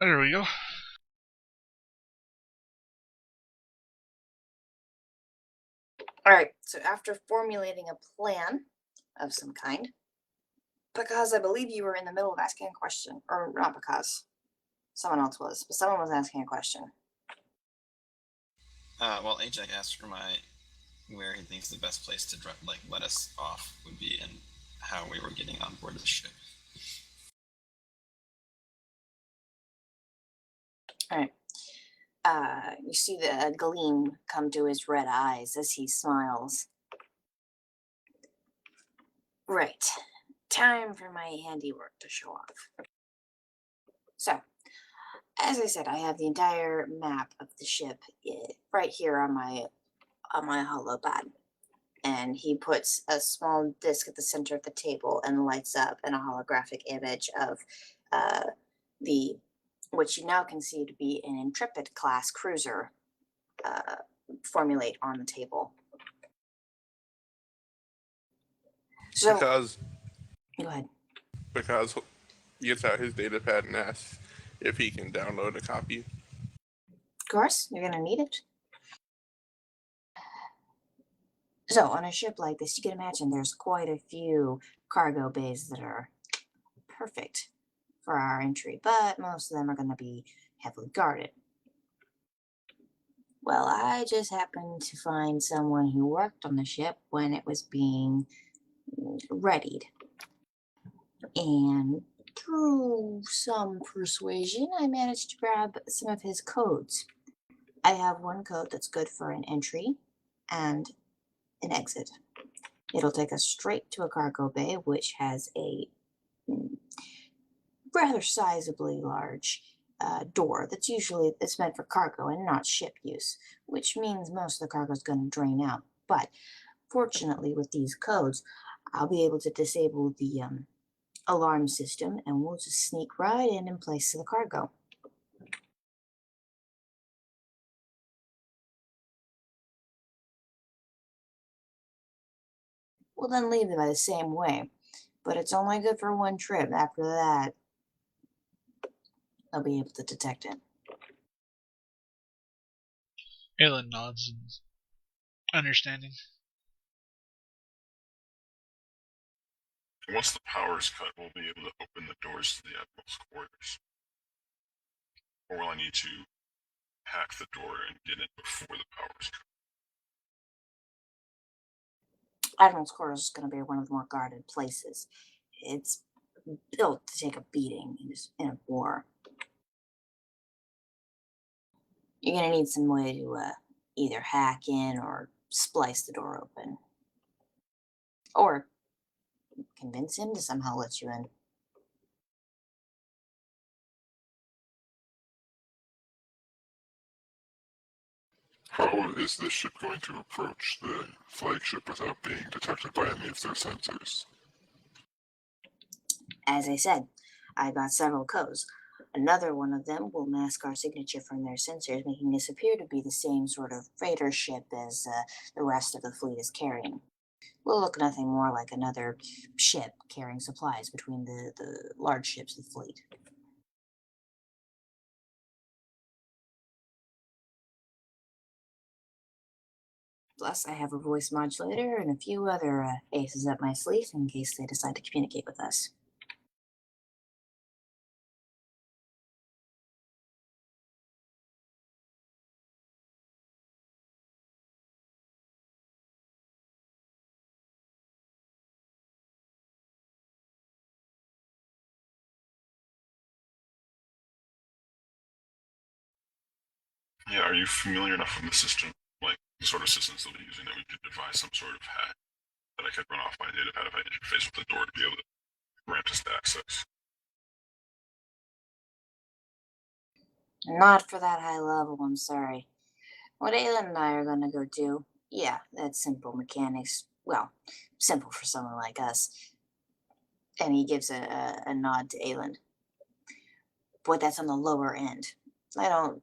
There we go. All right, so after formulating a plan of some kind, because I believe you were in the middle of asking a question, or not because someone else was, but someone was asking a question. Well, Ajax asked for where he thinks the best place to let us off would be, and how we were getting on board the ship. All right. You see the gleam come to his red eyes as he smiles. Right. Time for my handiwork to show off. So, as I said, I have the entire map of the ship right here on my hollow pad. And he puts a small disc at the center of the table and lights up in a holographic image of uh, the which you now can see to be an Intrepid class cruiser uh, formulate on the table. So Because go ahead. because he gets out his data pad and asks if he can download a copy. Of course, you're gonna need it. So on a ship like this, you can imagine there's quite a few cargo bays that are perfect for our entry, but most of them are going to be heavily guarded. Well, I just happened to find someone who worked on the ship when it was being readied. And through some persuasion, I managed to grab some of his codes. I have one code that's good for an entry and an exit. It'll take us straight to a cargo bay, which has a rather sizably large door that's meant for cargo and not ship use, which means most of the cargo is going to drain out. But fortunately, with these codes, I'll be able to disable the alarm system, and we'll just sneak right in and place the cargo. We'll then leave it by the same way, but it's only good for one trip. After that, I'll be able to detect it. Aelin nods in understanding. Once the power is cut, we'll be able to open the doors to the Admiral's quarters. Or will I need to hack the door and get in before the power is cut? Admiral's quarters is going to be one of the more guarded places. It's built to take a beating in a war. You're going to need some way to either hack in or splice the door open. Or convince him to somehow let you in. How is this ship going to approach the flagship without being detected by any of their sensors? As I said, I got several codes. Another one of them will mask our signature from their sensors, making us appear to be the same sort of freighter ship as the rest of the fleet is carrying. We'll look nothing more like another ship carrying supplies between the large ships of the fleet. Plus, I have a voice modulator and a few other aces up my sleeve in case they decide to communicate with us. Yeah, are you familiar enough with the system, like the sort of systems that we're using, that we could devise some sort of hack that I could run off my datapad if I interface with the door to be able to grant us access? Not for that high level, I'm sorry. What Aelin and I are gonna go do, yeah, that's simple mechanics. Well, simple for someone like us. And he gives a nod to Aelin. But that's on the lower end. I don't.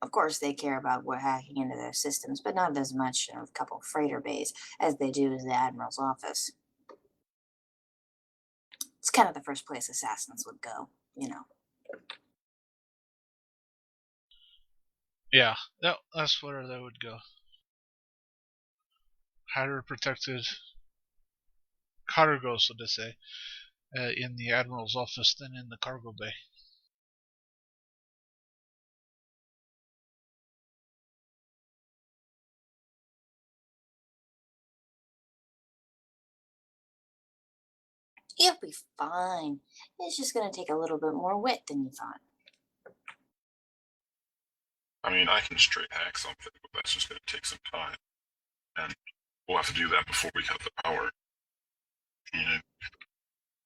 Of course, they care about what hacking into their systems, but not as much of a couple freighter bays as they do to the Admiral's office. It's kind of the first place assassins would go, you know. Yeah, that's where they would go. Higher protected cargo, so to say, in the admiral's office than in the cargo bay. You'll be fine. It's just gonna take a little bit more wit than you thought. I mean, I can straight hack something, but that's just going to take some time. And we'll have to do that before we cut the power. And,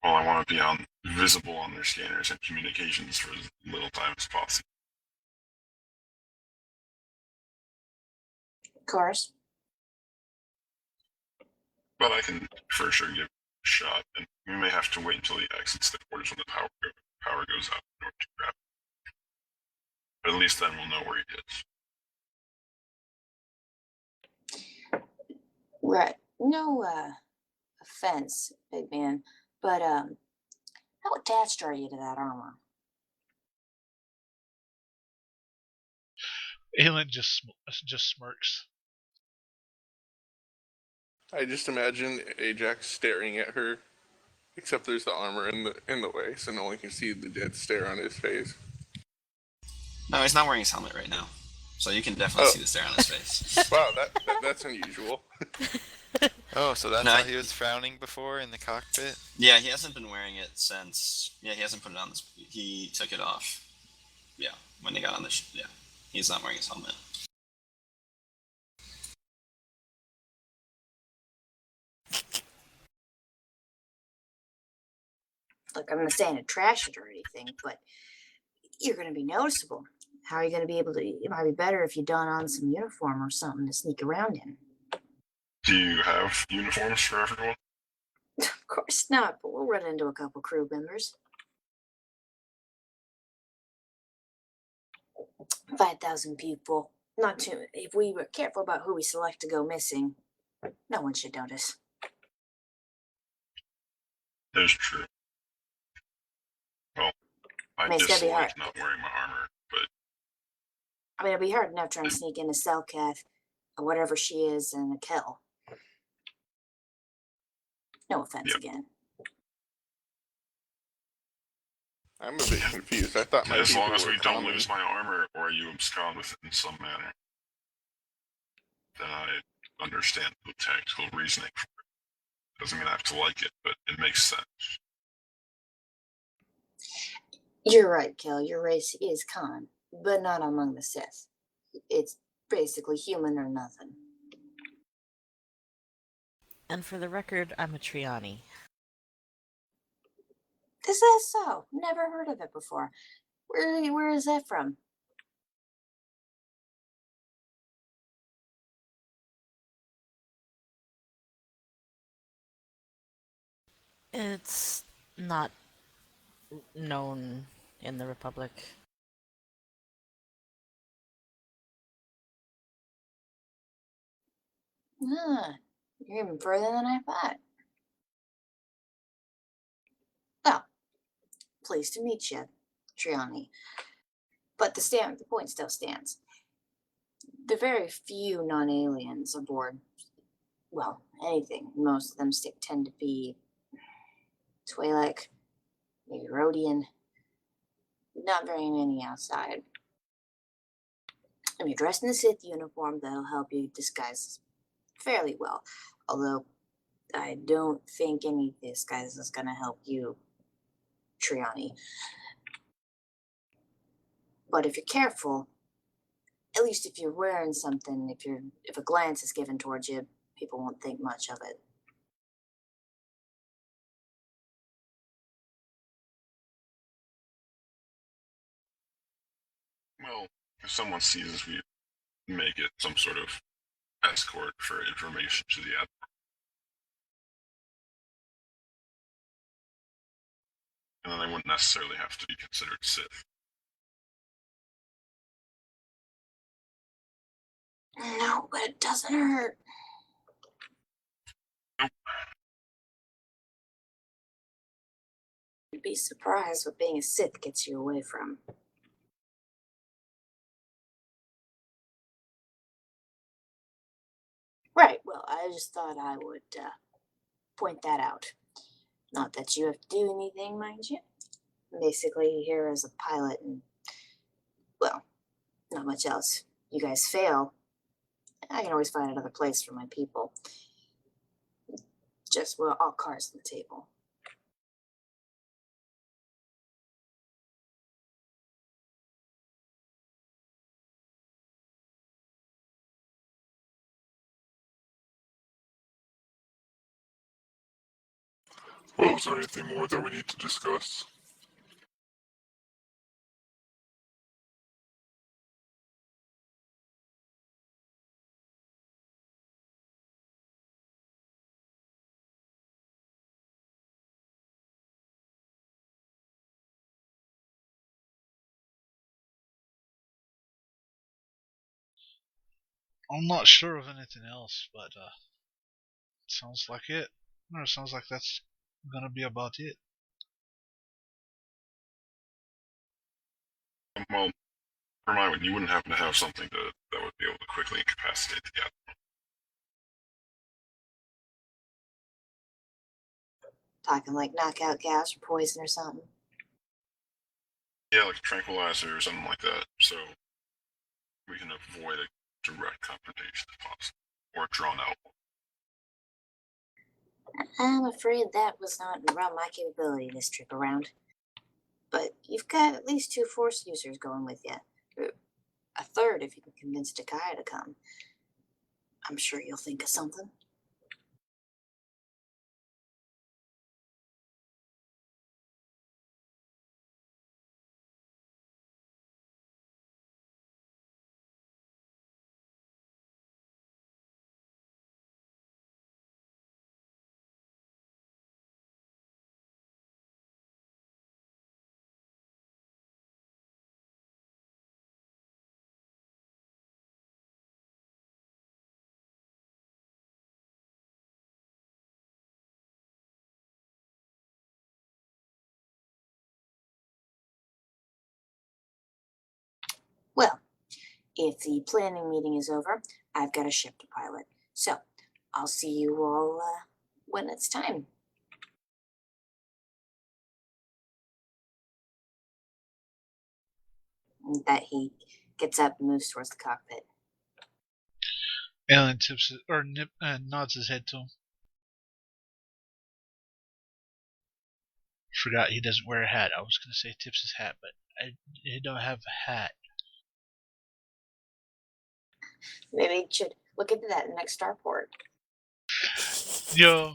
well, I want to be visible on their scanners and communications for as little time as possible. Of course. But I can for sure give it a shot, and we may have to wait until he exits the quarters when the power goes out in order to grab it. But at least then we'll know where he is. Right. No offense, big man, but how attached are you to that armor? Aelin just smirks. I just imagine Ajax staring at her, except there's the armor in the way, so no one can see the dead stare on his face. No, he's not wearing his helmet right now, so you can definitely see the stare on his face. Wow, that's unusual. Oh, so that's No, how he was frowning before in the cockpit? Yeah, he hasn't been wearing it since. Yeah, he hasn't put it on this. He took it off. Yeah, when he got on the. Yeah, he's not wearing his helmet. Look, I'm not saying to trash it or anything, but you're going to be noticeable. How are you going to be able to? It might be better if you don on some uniform or something to sneak around in. Do you have uniforms for everyone? Of course not, but we'll run into a couple crew members. 5,000 people. Not too. If we were careful about who we select to go missing, no one should notice. That is true. Well, I mean, it's gotta be hard. dislike not wearing my armor, but I mean, it'd be hard enough trying to sneak into Selkath or whatever she is in a Kel. No offense Yep. again. I'm a bit confused. I thought my as people long as were we don't common. lose my armor or you abscond with it in some manner, then I understand the tactical reasoning for it. Doesn't mean I have to like it, but it makes sense. You're right, Kel. Your race is Khan, but not among the Sith. It's basically human or nothing. And for the record, I'm a Triani. Is that so? Never heard of it before. Where is that from? It's not known in the Republic. Ah, you're even further than I thought. Well, pleased to meet you, Triani. But the point still stands. The very few non-aliens aboard, well, anything, most of them tend to be Twi'lek, maybe Rodian, not very many outside. If you're dressed in the Sith uniform, that'll help you disguise fairly well. Although, I don't think any disguise is going to help you, Triani. But if you're careful, at least if you're wearing something, if a glance is given towards you, people won't think much of it. Well, if someone sees us, we may get some sort of escort for information to the Admiral. And then they wouldn't necessarily have to be considered Sith. No, but it doesn't hurt. Nope. You'd be surprised what being a Sith gets you away from. Right. Well, I just thought I would point that out. Not that you have to do anything, mind you. Basically, here as a pilot, and well, not much else. You guys fail, I can always find another place for my people. Just, well, all cards on the table. Well, is there anything more that we need to discuss? I'm not sure of anything else, but sounds like it. No, it sounds like that's gonna be about it. Well, never mind, you wouldn't happen to have something that would be able to quickly incapacitate the admiral. Talking like knockout gas or poison or something. Yeah, like a tranquilizer or something like that, so we can avoid a direct confrontation if possible, or a drawn out one. I'm afraid that was not around my capability this trip around. But you've got at least 2 Force users going with you. A third if you can convince Takaya to come. I'm sure you'll think of something. Well, if the planning meeting is over, I've got a ship to pilot. So, I'll see you all when it's time. And that he gets up and moves towards the cockpit. Alan tips it, or nods his head to him. Forgot he doesn't wear a hat. I was gonna say tips his hat, but he don't have a hat. Maybe you should look into that next starport. Yo,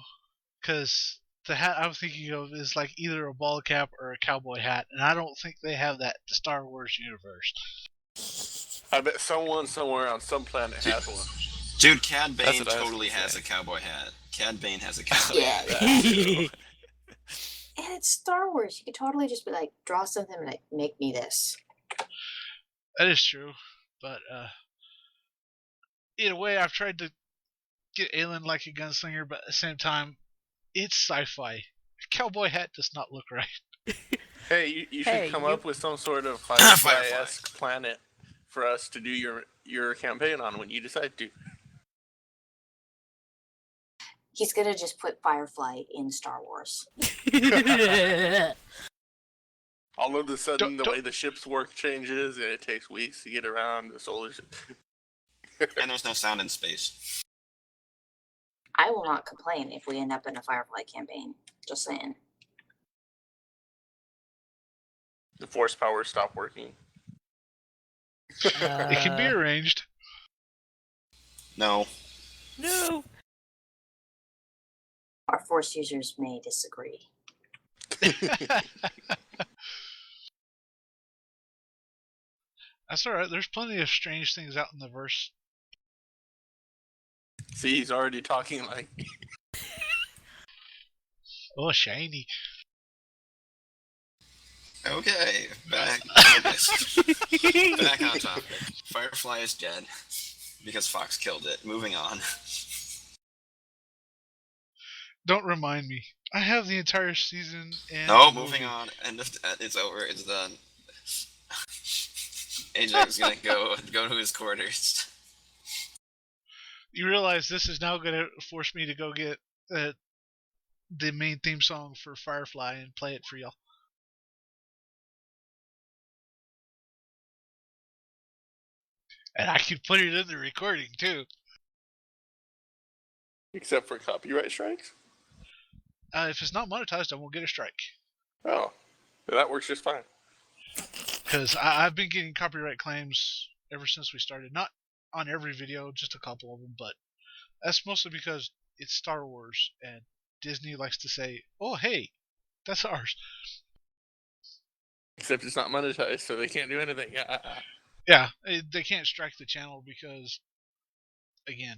because the hat I'm thinking of is like either a ball cap or a cowboy hat, and I don't think they have that in the Star Wars universe. I bet someone somewhere on some planet has one. Dude, Cad That's Bane what I was totally gonna has say. a cowboy hat. Cad Bane has a cowboy Yeah, hat. yeah. And it's Star Wars. You could totally just be like, draw something and like, make me this. That is true, but either way, I've tried to get Aelin like a gunslinger, but at the same time, it's sci-fi. A cowboy hat does not look right. Hey, you should Hey, come you- up with some sort of Firefly. Firefly-esque planet for us to do your campaign on when you decide to. He's gonna just put Firefly in Star Wars. All of a sudden, the Don't- way the ships work changes, and it takes weeks to get around the solar system. And there's no sound in space. I will not complain if we end up in a Firefly campaign. Just saying. The force powers stop working. It can be arranged. No. No. Our Force users may disagree. That's alright, there's plenty of strange things out in the verse. See, he's already talking like. Oh, shiny. Okay, back on topic. Firefly is dead because Fox killed it. Moving on. Don't remind me. I have the entire season and No, the moving movie. on. It's over. It's done. Ajax gonna go to his quarters. You realize this is now going to force me to go get the main theme song for Firefly and play it for y'all. And I can put it in the recording too. Except for copyright strikes? If it's not monetized, I won't get a strike. Oh, then that works just fine. Because I've been getting copyright claims ever since we started. Not on every video, just a couple of them, but that's mostly because it's Star Wars, and Disney likes to say, oh, hey, that's ours. Except it's not monetized, so they can't do anything. Yeah, they can't strike the channel because, again,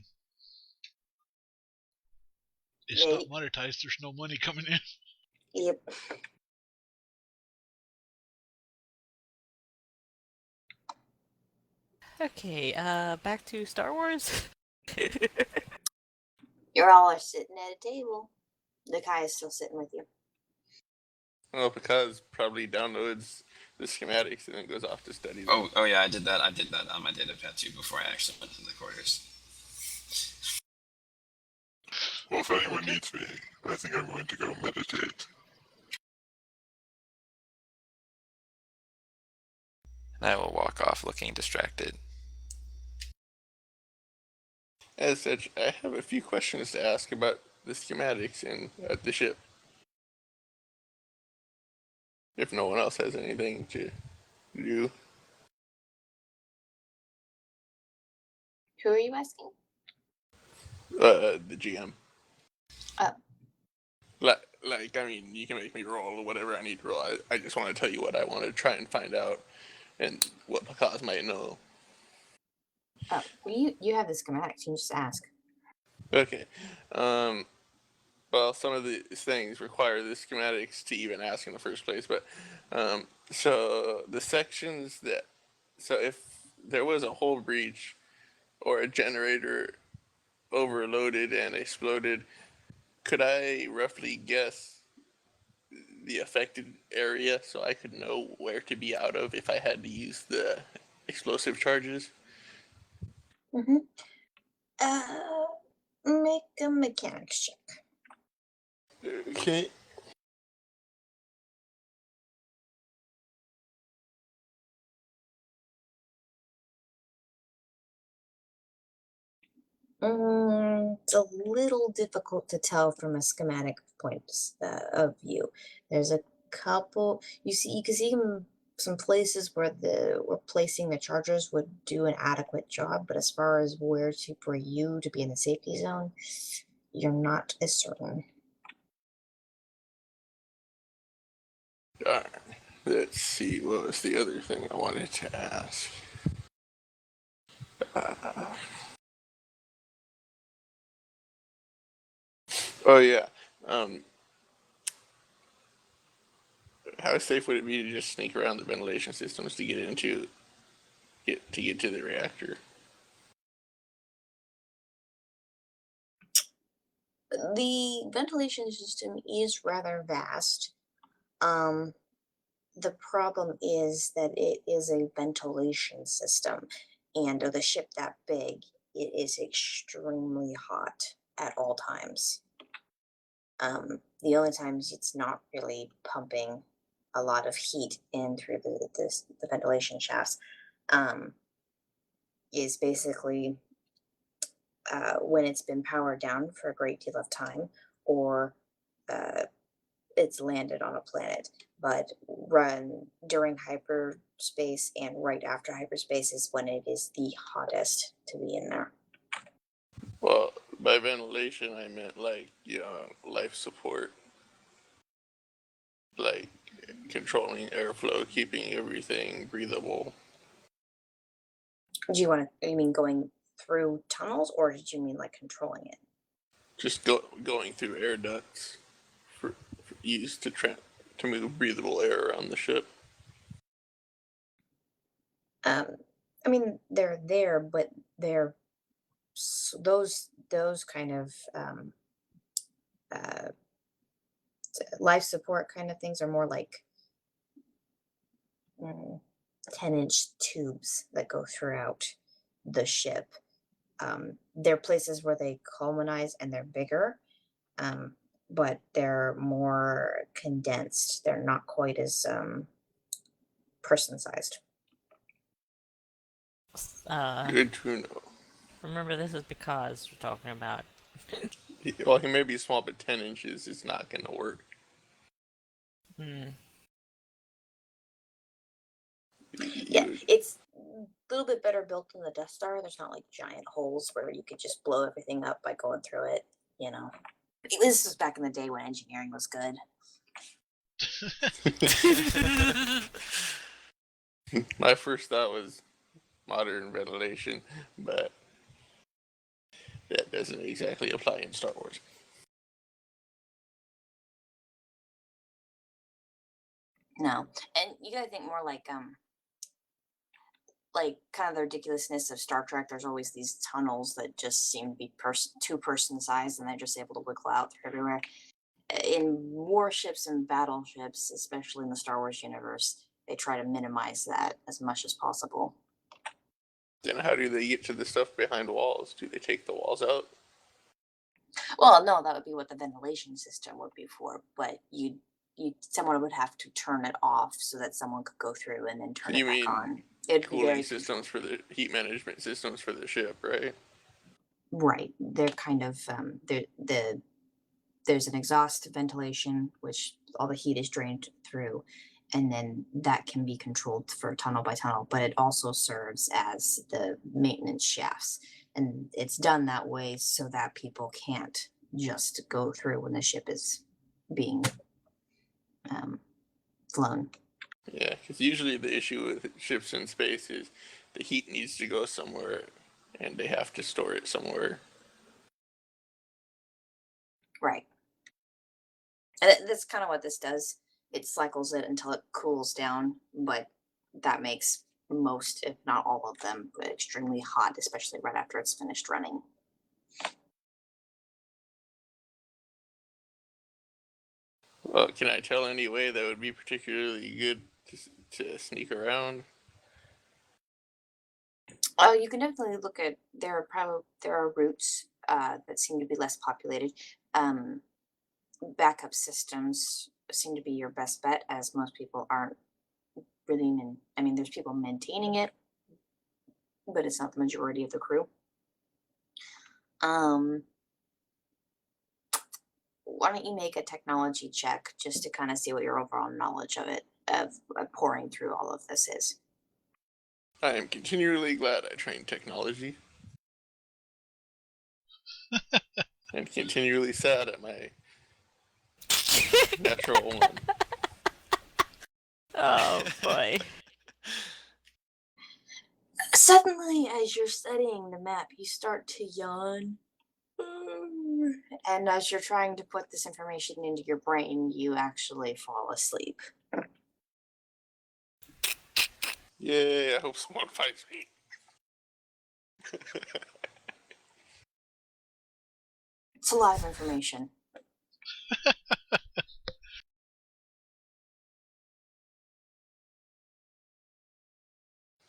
it's not monetized. There's no money coming in. Yep. Okay, back to Star Wars. You're all sitting at a table. The Kai is still sitting with you. Well, because probably downloads the schematics and then goes off to study them. Oh yeah, I did that on my datapad too before I actually went to the quarters. Well, if anyone needs me, I think I'm going to go meditate. And I will walk off looking distracted. As such, I have a few questions to ask about the schematics and the ship. If no one else has anything to do. Who are you asking? The GM. Oh. Like, I mean, you can make me roll or whatever I need to roll. I just want to tell you what I want to try and find out and what Pakaz might know. Oh, well, you have the schematics. You can just ask. Okay. Well, some of the things require the schematics to even ask in the first place, but so the sections that, so if there was a hull breach or a generator overloaded and exploded, could I roughly guess the affected area so I could know where to be out of if I had to use the explosive charges? Mm-hmm. Make a mechanics check. Okay. It's a little difficult to tell from a schematic point of view. There's a couple. You can see some places where placing the chargers would do an adequate job, but as far as for you to be in the safety zone, you're not as certain. Darn. Let's see, what was the other thing I wanted to ask? Oh yeah. How safe would it be to just sneak around the ventilation systems to get to the reactor? The ventilation system is rather vast. The problem is that it is a ventilation system, and with a ship that big, it is extremely hot at all times. The only times it's not really pumping a lot of heat in through the ventilation shafts is basically when it's been powered down for a great deal of time, or it's landed on a planet. But run during hyperspace and right after hyperspace is when it is the hottest to be in there. Well, by ventilation, I meant life support. Like controlling airflow, keeping everything breathable. Do you mean going through tunnels, or did you mean like controlling it? Just going through air ducts for used to move breathable air around the ship. I mean, they're there, but they're those kind of life support kind of things are more like 10-inch tubes that go throughout the ship. They're places where they colonize and they're bigger, but they're more condensed. They're not quite as person sized. Good to know. Remember, this is because we're talking about. Well, he may be small, but 10 inches is not going to work. Hmm. Yeah, it's a little bit better built than the Death Star. There's not like giant holes where you could just blow everything up by going through it, you know. This was back in the day when engineering was good. My first thought was modern ventilation, but that doesn't exactly apply in Star Wars. No, and you gotta think more like kind of the ridiculousness of Star Trek. There's always these tunnels that just seem to be two-person size, and they're just able to wiggle out through everywhere. In warships and battleships, especially in the Star Wars universe, they try to minimize that as much as possible. Then how do they get to the stuff behind walls? Do they take the walls out? Well, no, that would be what the ventilation system would be for, but someone would have to turn it off so that someone could go through and then turn You it back mean on. It'd be Cooling very systems for the heat management systems for the ship, right? right. They're kind of there's an exhaust ventilation which all the heat is drained through, and then that can be controlled for tunnel by tunnel, but it also serves as the maintenance shafts, and it's done that way so that people can't just go through when the ship is being flown. Yeah, because usually the issue with ships in space is the heat needs to go somewhere, and they have to store it somewhere. Right. And that's kind of what this does. It cycles it until it cools down, but that makes most, if not all of them, extremely hot, especially right after it's finished running. Well, can I tell any way that would be particularly good to sneak around? Oh, you can definitely look at there are routes that seem to be less populated. Um, Backup systems seem to be your best bet, as most people aren't really I mean, there's people maintaining it, but it's not the majority of the crew. Um, why don't you make a technology check just to kind of see what your overall knowledge of it, of pouring through all of this is? I am continually glad I trained technology. And continually sad at my natural one. Oh boy. Suddenly, as you're studying the map, you start to yawn. And as you're trying to put this information into your brain, you actually fall asleep. Yay, I hope someone fights me. It's a lot of information.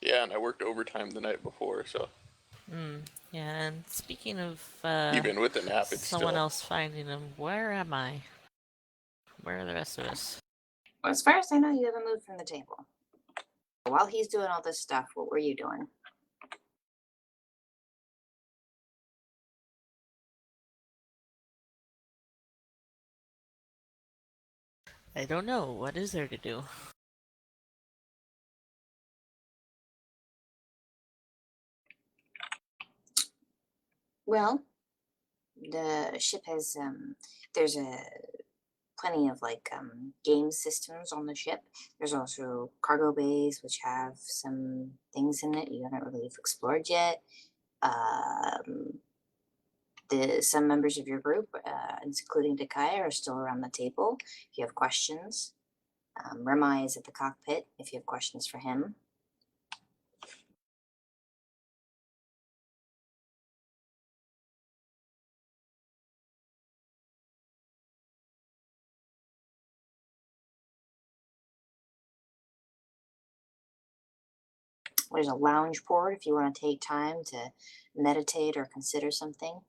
Yeah, and I worked overtime the night before, so Yeah, and speaking of even with the nap, it's someone still... else finding him, where am I? Where are the rest of us? Well, as far as I know, you haven't moved from the table. While he's doing all this stuff, what were you doing? I don't know. What is there to do? Well, the ship has there's a plenty of game systems on the ship. There's also cargo bays which have some things in it you haven't really explored yet. Um, some members of your group, including Dekai, are still around the table. If you have questions, Remai is at the cockpit. If you have questions for him, There's a lounge port if you want to take time to meditate or consider something,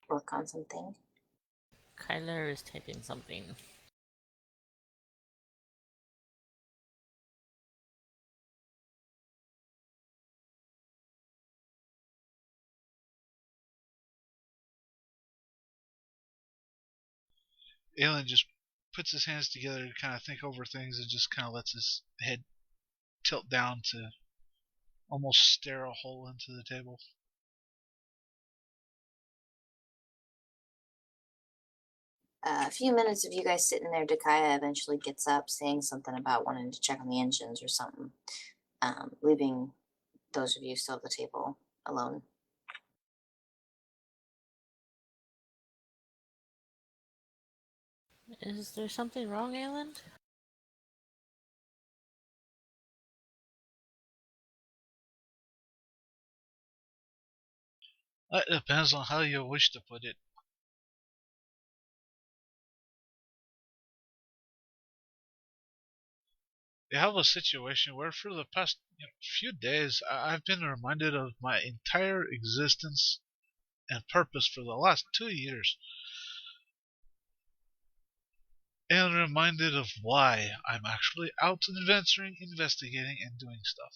work on something. Kyler is typing something. Aelin just puts his hands together to kind of think over things and just kind of lets his head tilt down to almost stare a hole into the table. A few minutes of you guys sitting there, Dakaya eventually gets up, saying something about wanting to check on the engines or something, leaving those of you still at the table alone. Is there something wrong, Alan? It depends on how you wish to put it. We have a situation where for the past few days I've been reminded of my entire existence and purpose for the last 2 years. And reminded of why I'm actually out adventuring, investigating, and doing stuff.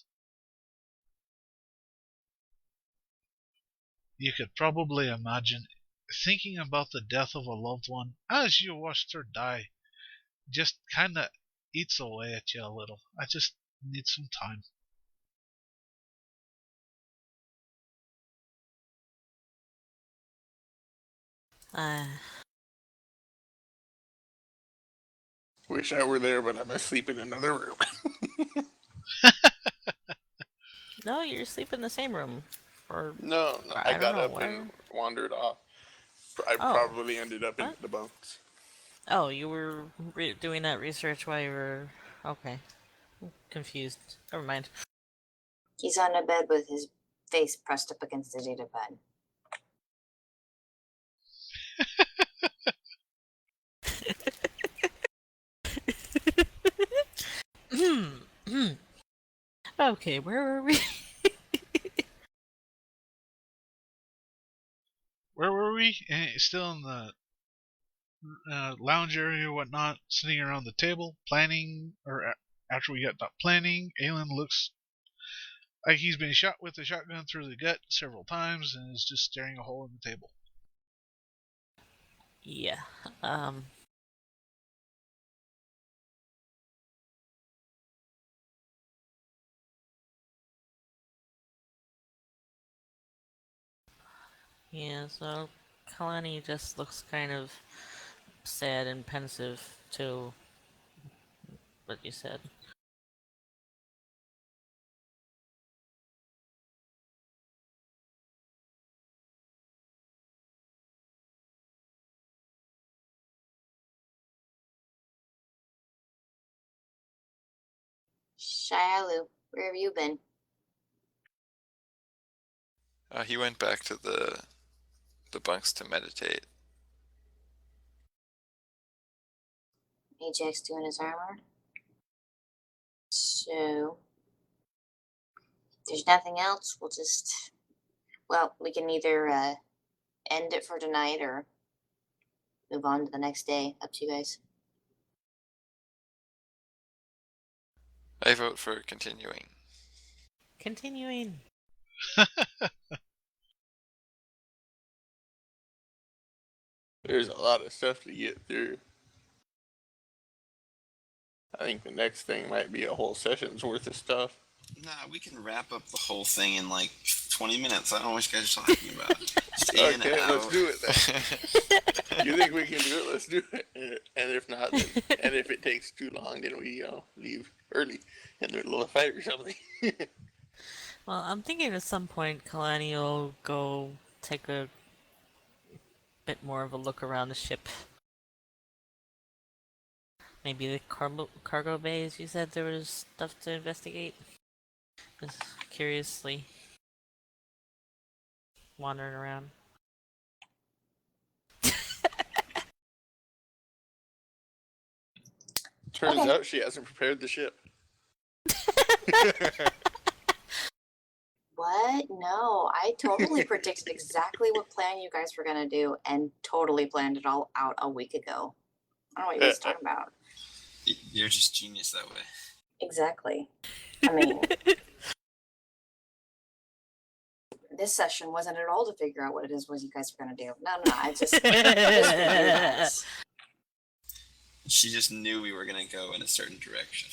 You could probably imagine thinking about the death of a loved one as you watched her die just kinda eats away at you a little. I just need some time. Wish I were there, but I'm asleep in another room. No, you're asleep in the same room. Or No, I I don't got know, up and wandered off. I Oh. probably ended up in What? the bunks. Oh, you were doing that research while you were... Okay. Confused. Never mind. He's on a bed with his face pressed up against the data pad. Okay, where were we? Where were we? Still in the lounge area, whatnot, sitting around the table, planning, or after we got done planning, Aelin looks like he's been shot with a shotgun through the gut several times and is just staring a hole in the table. Yeah. Yeah, so Kalani just looks kind of sad and pensive to what you said. Shialu, where have you been? He went back to the bunks to meditate. Ajax doing his armor. So, if there's nothing else, we'll just... Well, we can either end it for tonight or move on to the next day. Up to you guys. I vote for continuing. Continuing. There's a lot of stuff to get through. I think the next thing might be a whole session's worth of stuff. Nah, we can wrap up the whole thing in like 20 minutes. I don't know what you guys are talking about. Just in and Okay, let's out. do it then. You think we can do it? Let's do it. And if not, then, and if it takes too long, then we leave early in the middle of a fight or something. Well, I'm thinking at some point Kalani will go take a bit more of a look around the ship. Maybe the cargo bays, you said there was stuff to investigate? Just curiously wandering around. Turns Okay. out she hasn't prepared the ship. What? No, I totally predicted exactly what plan you guys were gonna do and totally planned it all out a week ago. I don't know what you guys talking about. You're just genius that way. Exactly. I mean, this session wasn't at all to figure out what it is you guys were gonna do. No, I just for you guys. She just knew we were gonna go in a certain direction.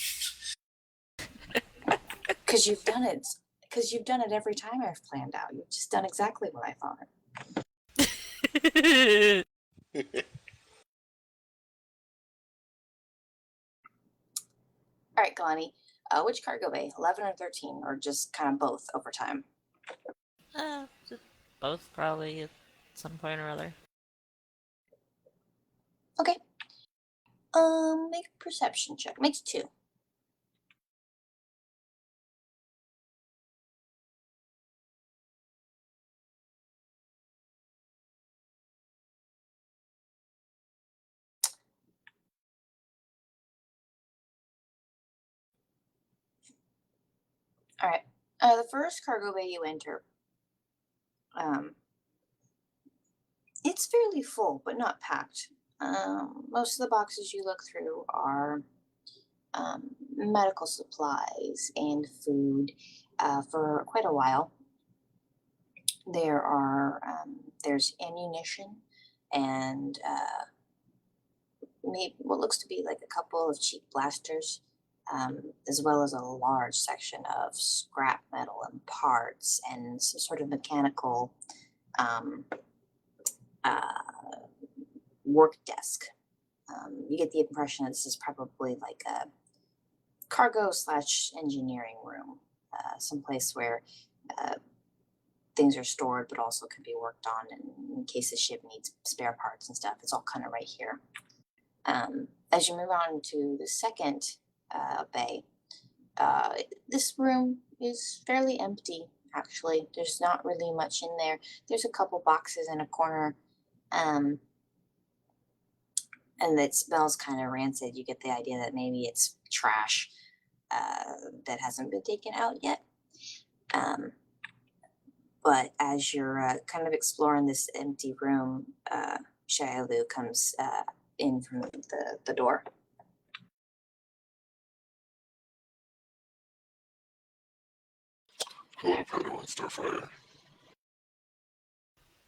Because you've done it. Because you've done it every time I've planned out. You've just done exactly what I thought. All right, Kalani. Which cargo bay? 11 or 13, or just kind of both over time? Just both probably at some point or other. Okay. Make a perception check. Makes 2. All right. The first cargo bay you enter, it's fairly full, but not packed. Most of the boxes you look through are medical supplies and food for quite a while. There's ammunition and maybe what looks to be like a couple of cheap blasters, as well as a large section of scrap metal and parts and some sort of mechanical um, work desk. You get the impression that this is probably like a cargo / engineering room, someplace where things are stored but also can be worked on in case the ship needs spare parts and stuff. It's all kind of right here. As you move on to the second bay, this room is fairly empty, actually. There's not really much in there. There's a couple boxes in a corner, and it smells kind of rancid. You get the idea that maybe it's trash that hasn't been taken out yet. But as you're kind of exploring this empty room, Shailu comes in from the door. Hello, Padawan Starfire.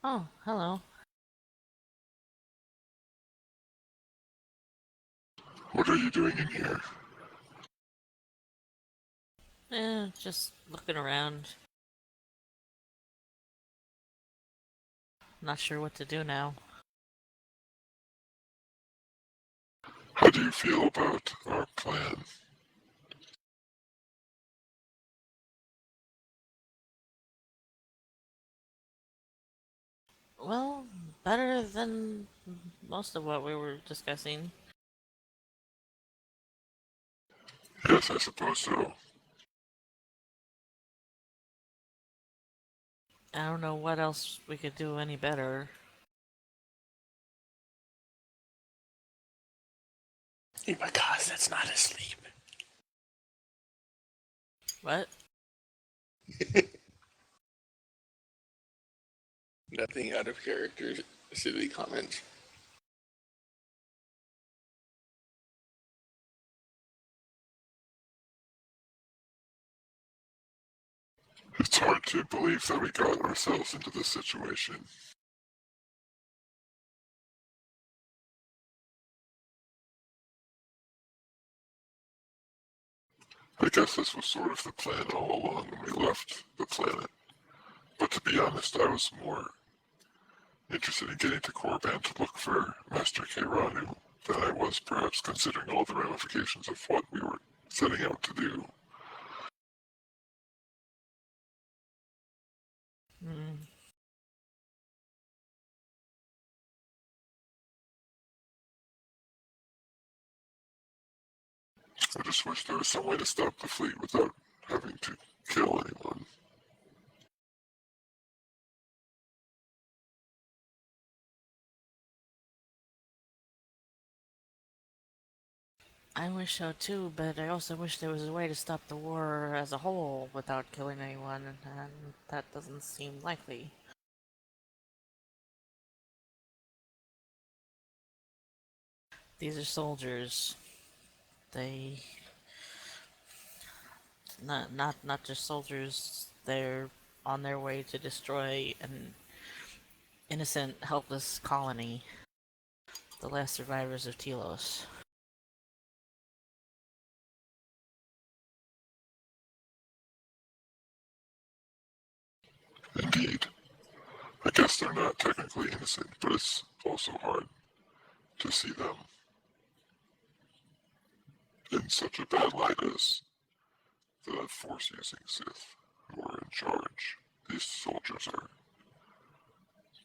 Oh, hello. What are you doing in here? Just looking around. Not sure what to do now. How do you feel about our plan? Well, better than most of what we were discussing. Yes, I suppose so. I don't know what else we could do any better. Because that's not asleep. What? Nothing out of character, silly comments. It's hard to believe that we got ourselves into this situation. I guess this was sort of the plan all along when we left the planet. But to be honest, I was more interested in getting to Korban to look for Master Keiranu than I was perhaps considering all the ramifications of what we were setting out to do. Hmm. I just wish there was some way to stop the fleet without having to kill anyone. I wish so too, but I also wish there was a way to stop the war as a whole without killing anyone, and that doesn't seem likely. These are soldiers. They not just soldiers. They're on their way to destroy an innocent, helpless colony. The last survivors of Telos. Indeed. I guess they're not technically innocent, but it's also hard to see them in such a bad light as the force-using Sith who are in charge. These soldiers are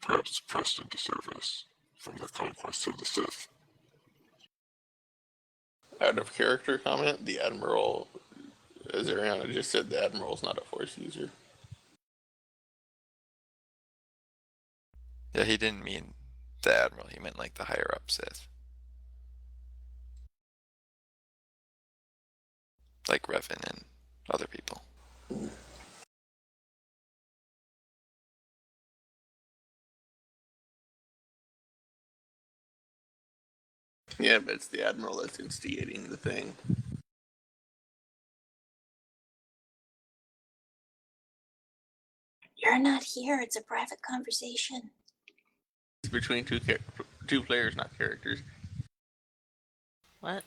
perhaps pressed into service from the conquest of the Sith. Out of character comment, the Admiral, as Ariana just said, the Admiral's not a Force user. Yeah, he didn't mean the Admiral, he meant like the higher up Sith. Like Revan and other people. Yeah, but it's the Admiral that's instigating the thing. You're not here. It's a private conversation. It's between two players, not characters. What?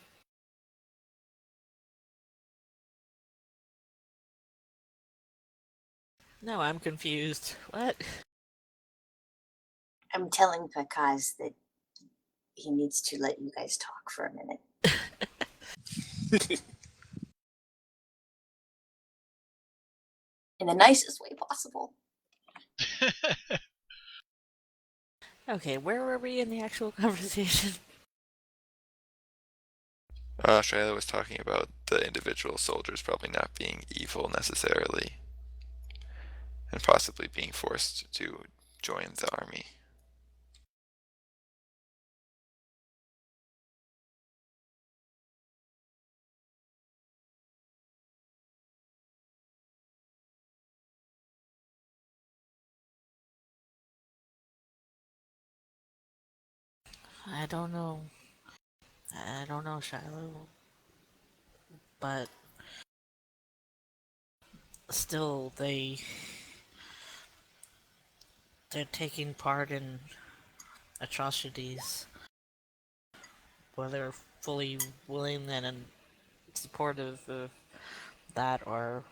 No, I'm confused. What? I'm telling Pakaz that he needs to let you guys talk for a minute. In the nicest way possible. Okay, where were we in the actual conversation? Shayla was talking about the individual soldiers probably not being evil necessarily, and possibly being forced to join the army. I don't know. I don't know, Shiloh. But still, they're taking part in atrocities, whether fully willing and supportive of that or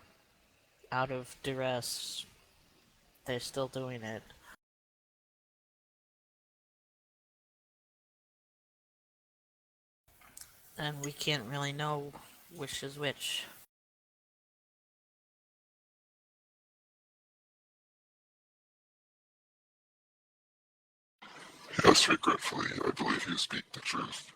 out of duress, they're still doing it. And we can't really know which is which. Yes, regretfully, I believe you speak the truth.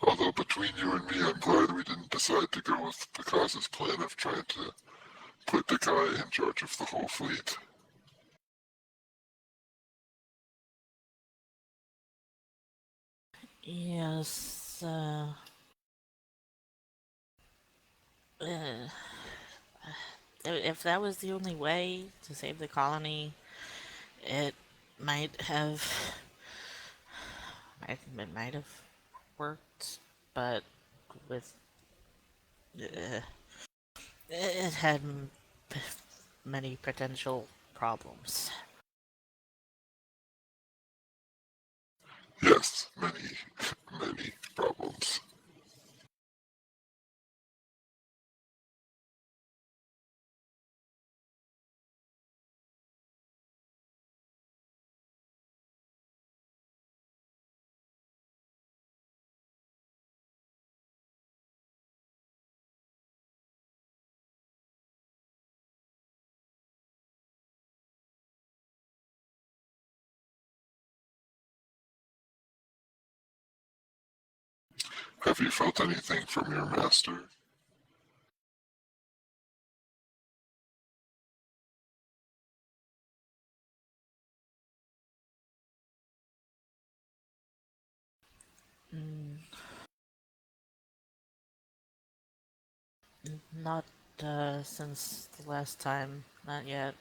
Although between you and me, I'm glad we didn't decide to go with Picasso's plan of trying to put the guy in charge of the whole fleet. Yes, if that was the only way to save the colony, it might have it might have worked, but with it had many potential problems. Yes, many, many problems. Have you felt anything from your master? Mm, not since the last time. Not yet.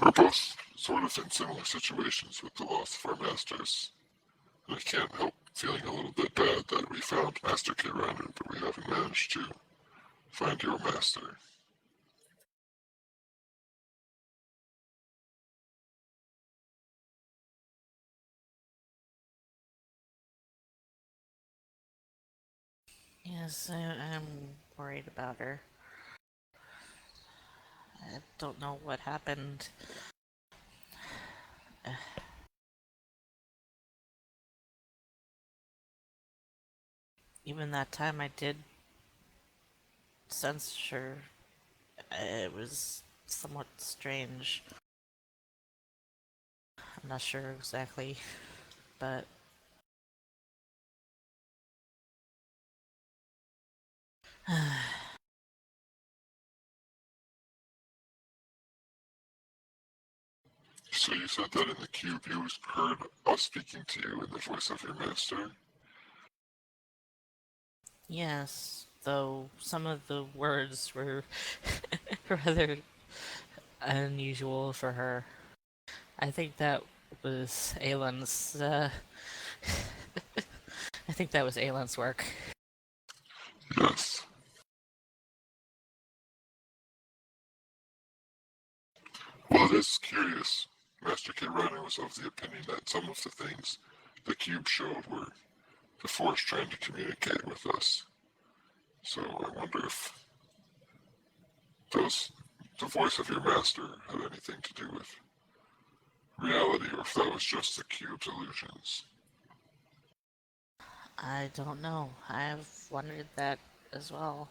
We're both sort of in similar situations with the loss of our masters. And I can't help feeling a little bit bad that we found Master Kiranu, but we haven't managed to find your master. Yes, I'm worried about her. I don't know what happened. Even that time I did sense her. It was somewhat strange. I'm not sure exactly, but So you said that in the cube you heard us speaking to you in the voice of your master? yes, though some of the words were rather unusual for her. I think that was Aelin's, I think that was Aelin's work. Yes. Well, it is curious. Master Kiranu was of the opinion that some of the things the cube showed were the Force trying to communicate with us. So I wonder if the voice of your master had anything to do with reality, or if that was just the cube's illusions. I don't know. I've wondered that as well.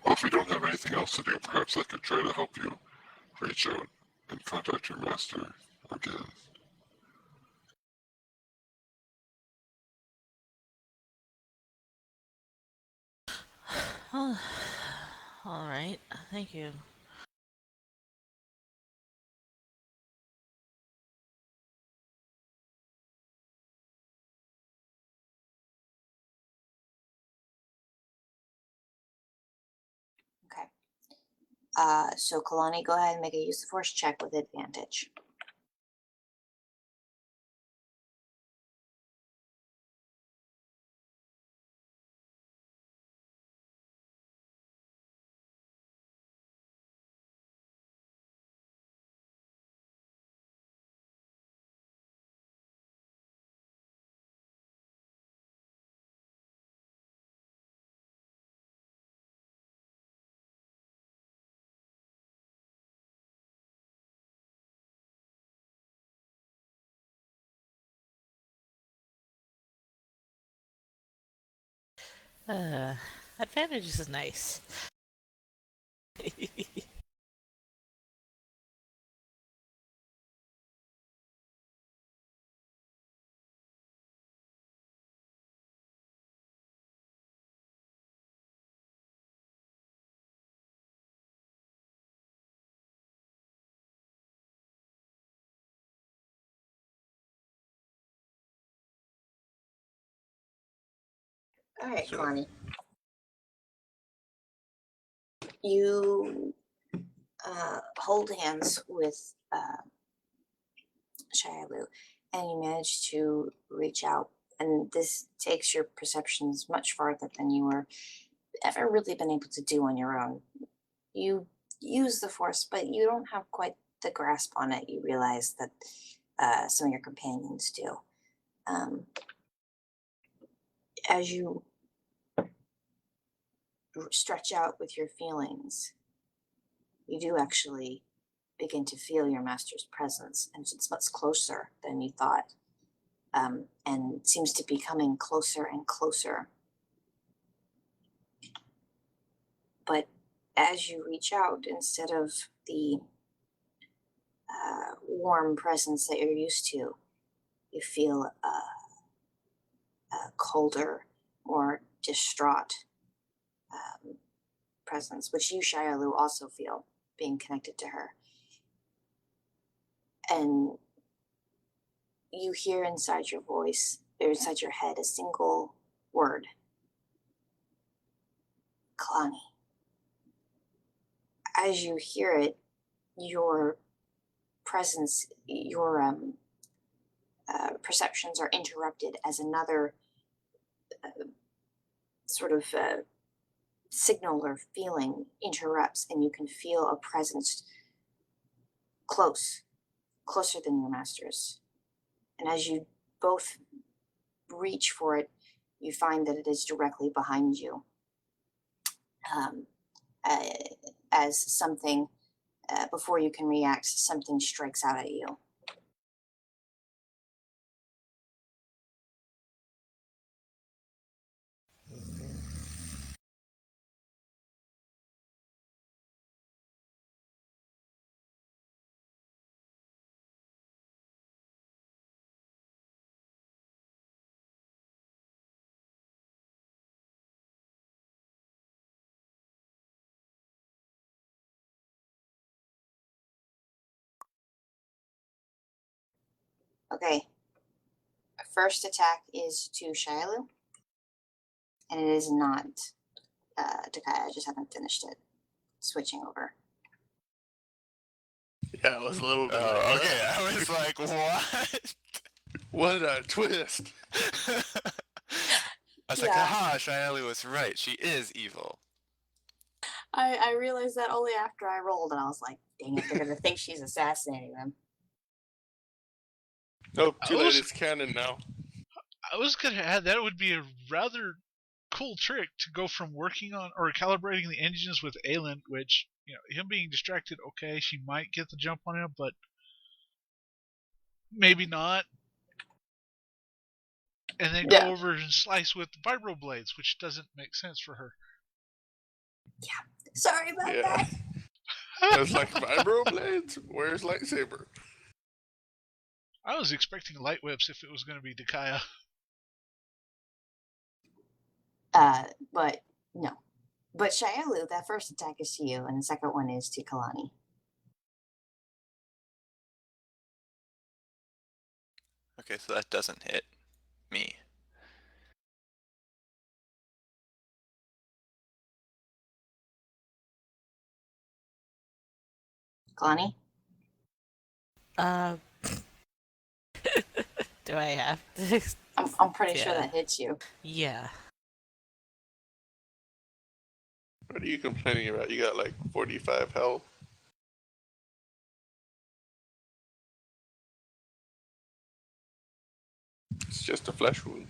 Well, if we don't have anything else to do, perhaps I could try to help you reach out and contact your master again. Alright, thank you. Okay. So Kalani, go ahead and make a use of force check with advantage. Uh, advantage is nice. All right, So- Kalani. You hold hands with Shialu, and you manage to reach out. And this takes your perceptions much farther than you were ever really been able to do on your own. You use the force, but you don't have quite the grasp on it. You realize that some of your companions do. As you stretch out with your feelings, you do actually begin to feel your master's presence, and it's much closer than you thought, and seems to be coming closer and closer. But as you reach out, instead of the warm presence that you're used to. You feel a colder, more distraught presence, which you, Shialu, also feel being connected to her. And you hear inside your voice, or inside your head, a single word: Kalani. As you hear it, your presence, your perceptions are interrupted as another sort of signal or feeling interrupts, and you can feel a presence closer than your master's. And as you both reach for it, you find that it is directly behind you. As something, before you can react, something strikes out at you. Okay. First attack is to Shialu, and it is not Takaya. I just haven't finished it. Switching over. Yeah, it was a little bit. Oh, like, okay. I was like, what? What a twist! I was like, Yeah. haha, Shiali was right. She is evil. I realized that only after I rolled, and I was like, dang it, they're going to think she's assassinating them. Nope, too I late. was- It's canon now. I was gonna add that would be a rather cool trick to go from working on or calibrating the engines with Aelin, which, him being distracted, okay, she might get the jump on him, but maybe not. And then Yeah. go over and slice with vibroblades, which doesn't make sense for her. Sorry about Yeah. that. I was like, vibroblades? Where's lightsaber? I was expecting light whips if it was going to be Dakaya. But no. But Shialu, that first attack is to you, and the second one is to Kalani. Okay, so that doesn't hit me. Kalani? Uh, do I have to? I'm pretty sure Yeah. that hits you. Yeah. What are you complaining about? You got like 45 health. It's just a flesh wound.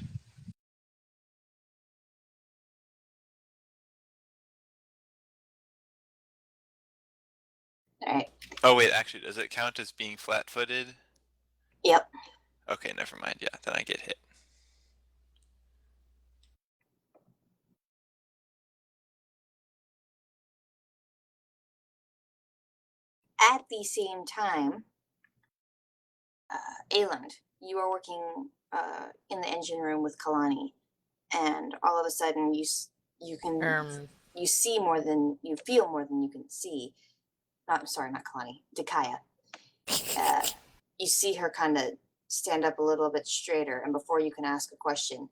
All right. Oh, wait, actually, does it count as being flat footed? Yep. Okay, never mind. Yeah, then I get hit. At the same time, Ayland, you are working in the engine room with Kalani, and all of a sudden you can you see more than you feel more than you can see. Not Kalani, Dakaya. You see her kind of stand up a little bit straighter, and before you can ask a question,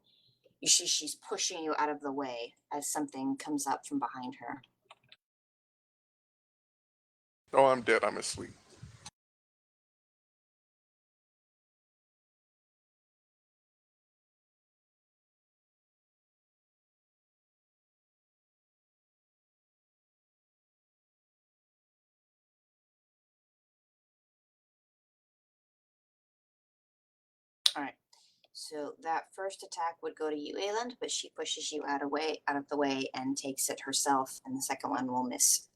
you see she's pushing you out of the way as something comes up from behind her. Oh, I'm dead. I'm asleep. All right. So that first attack would go to you, Ayland, but she pushes you out of the way and takes it herself, and the second one will miss.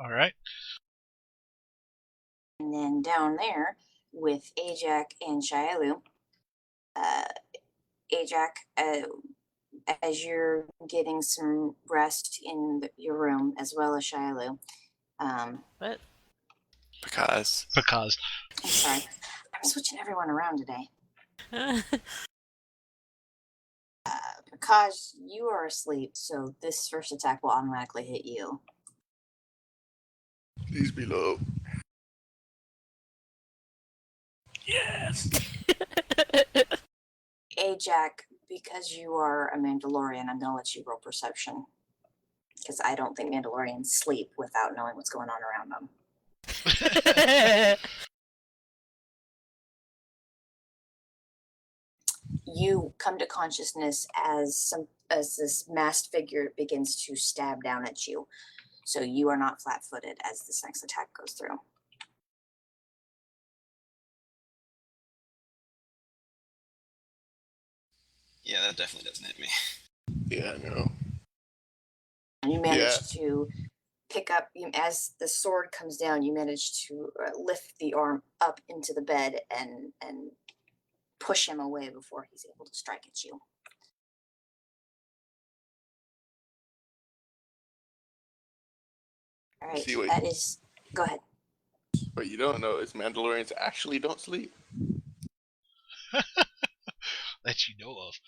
All right. And then down there with Ajak and Shialu, Ajak, as you're getting some rest in your room, as well as Shialu. But Because I'm sorry, I'm switching everyone around today. Because you are asleep, so this first attack will automatically hit you. Please be low. Yes. Ajak, because you are a Mandalorian, I'm gonna let you roll perception. Because I don't think Mandalorians sleep without knowing what's going on around them. You come to consciousness as this masked figure begins to stab down at you. So you are not flat-footed as this next attack goes through. Yeah, that definitely doesn't hit me. Yeah, no. And you manage to pick up, as the sword comes down, you manage to lift the arm up into the bed and push him away before he's able to strike at you. All right, See what- that is. Go ahead. What you don't know is Mandalorians actually don't sleep. That you know of.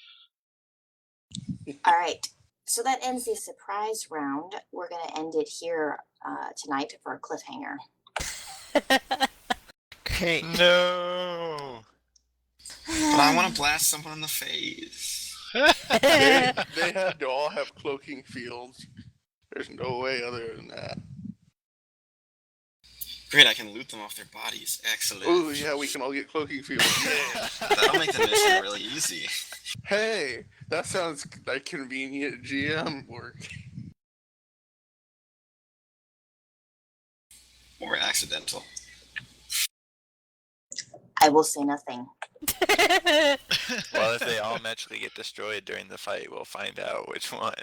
All right, so that ends the surprise round. We're going to end it here tonight for a cliffhanger. Great. no. But I want to blast someone in the face. They had to all have cloaking fields. There's no way other than that. Great, I can loot them off their bodies. Excellent. Oh yeah, we can all get cloaking fields. Yeah. That'll make the mission really easy. Hey, that sounds like convenient GM work. Or accidental. I will say nothing. Well, if they all magically get destroyed during the fight, we'll find out which one.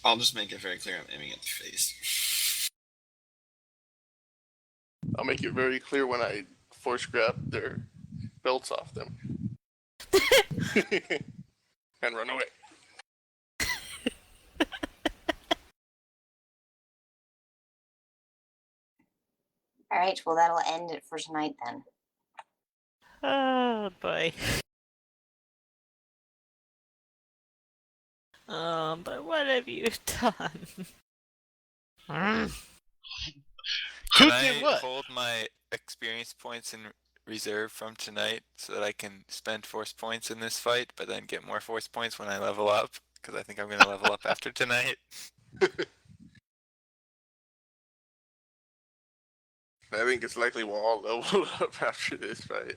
I'll just make it very clear I'm aiming at the face. I'll make it very clear when I force grab their belts off them. And run away. All right, well, that'll end it for tonight then. Oh boy. But what have you done? Who Can did I what? hold my experience points in reserve from tonight so that I can spend force points in this fight, but then get more force points when I level up? Because I think I'm going to level up after tonight. I think it's likely we'll all level up after this fight.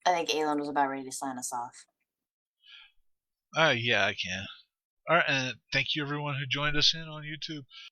I think Aelin was about ready to sign us off. Yeah, I can. All right, and thank you everyone who joined us in on YouTube.